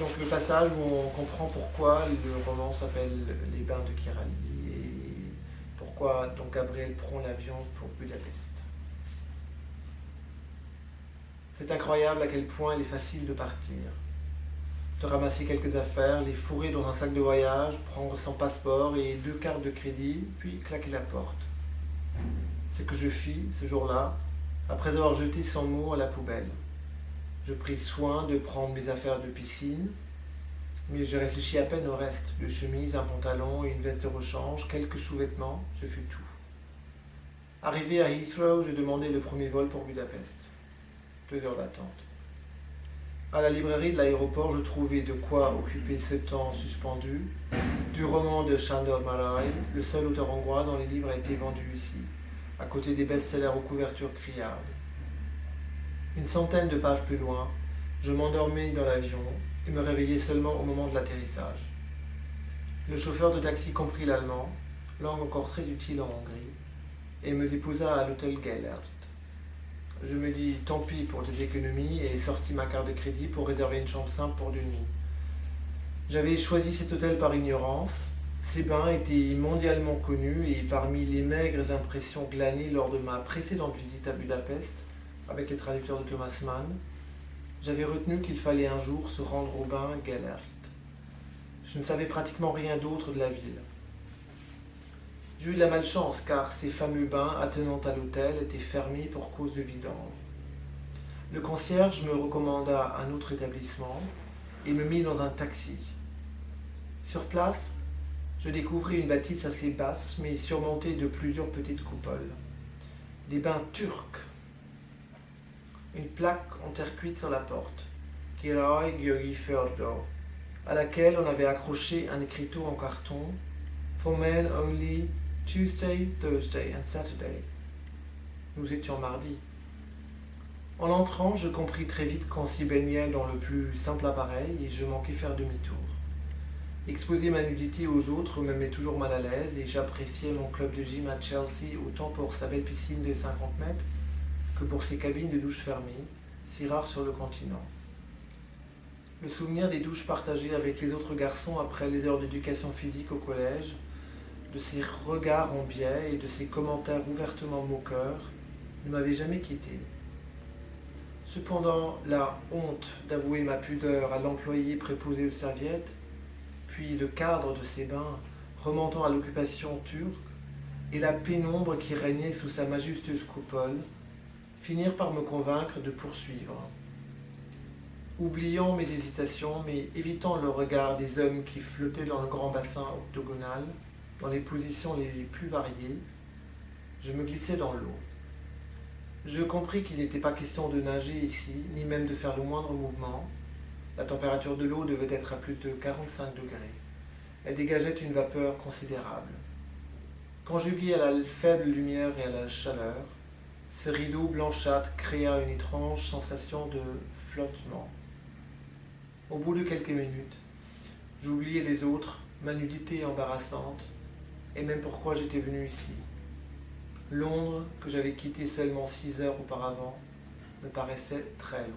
donc le passage où on comprend pourquoi le roman s'appelle Les Bains de Kirali et pourquoi donc Gabriel prend l'avion pour Budapest. C'est incroyable à quel point il est facile de partir, de ramasser quelques affaires, les fourrer dans un sac de voyage, prendre son passeport et 2 cartes de crédit, puis claquer la porte. C'est ce que je fis ce jour-là, après avoir jeté son mot à la poubelle. Je pris soin de prendre mes affaires de piscine, mais je réfléchis à peine au reste. Une chemise, un pantalon et une veste de rechange, quelques sous-vêtements, ce fut tout. Arrivé à Heathrow, je demandai le premier vol pour Budapest. 2 heures d'attente. À la librairie de l'aéroport, je trouvai de quoi occuper ce temps suspendu. Du roman de Sándor Márai, le seul auteur hongrois dont les livres a été vendu ici, à côté des best-sellers aux couvertures criardes. Une centaine de pages plus loin, je m'endormis dans l'avion et me réveillai seulement au moment de l'atterrissage. Le chauffeur de taxi comprit l'allemand, langue encore très utile en Hongrie, et me déposa à l'hôtel Gellert. Je me dis tant pis pour des économies et sortis ma carte de crédit pour réserver une chambre simple pour 2 nuits. J'avais choisi cet hôtel par ignorance. Ces bains étaient mondialement connus et parmi les maigres impressions glanées lors de ma précédente visite à Budapest, avec les traducteurs de Thomas Mann, j'avais retenu qu'il fallait un jour se rendre au bain Gellert. Je ne savais pratiquement rien d'autre de la ville. J'ai eu de la malchance car ces fameux bains attenant à l'hôtel étaient fermés pour cause de vidange. Le concierge me recommanda un autre établissement et me mit dans un taxi. Sur place, je découvris une bâtisse assez basse mais surmontée de plusieurs petites coupoles. Des bains turcs. Une plaque en terre cuite sur la porte, Király György fürdő, à laquelle on avait accroché un écriteau en carton, For men only Tuesday, Thursday and Saturday. Nous étions mardi. En entrant, je compris très vite qu'on s'y baignait dans le plus simple appareil et je manquais faire demi-tour. Exposer ma nudité aux autres me met toujours mal à l'aise et j'appréciais mon club de gym à Chelsea autant pour sa belle piscine de 50 mètres que pour ses cabines de douche fermées, si rares sur le continent. Le souvenir des douches partagées avec les autres garçons après les heures d'éducation physique au collège, de ses regards en biais et de ses commentaires ouvertement moqueurs, ne m'avait jamais quitté. Cependant, la honte d'avouer ma pudeur à l'employé préposé aux serviettes, puis le cadre de ses bains remontant à l'occupation turque, et la pénombre qui régnait sous sa majestueuse coupole, finirent par me convaincre de poursuivre. Oubliant mes hésitations, mais évitant le regard des hommes qui flottaient dans le grand bassin octogonal, dans les positions les plus variées, je me glissai dans l'eau. Je compris qu'il n'était pas question de nager ici, ni même de faire le moindre mouvement. La température de l'eau devait être à plus de 45 degrés. Elle dégageait une vapeur considérable. Conjuguée à la faible lumière et à la chaleur, ce rideau blanchâtre créa une étrange sensation de flottement. Au bout de quelques minutes, j'oubliai les autres, ma nudité embarrassante, et même pourquoi j'étais venu ici. Londres, que j'avais quitté seulement 6 heures auparavant, me paraissait très loin.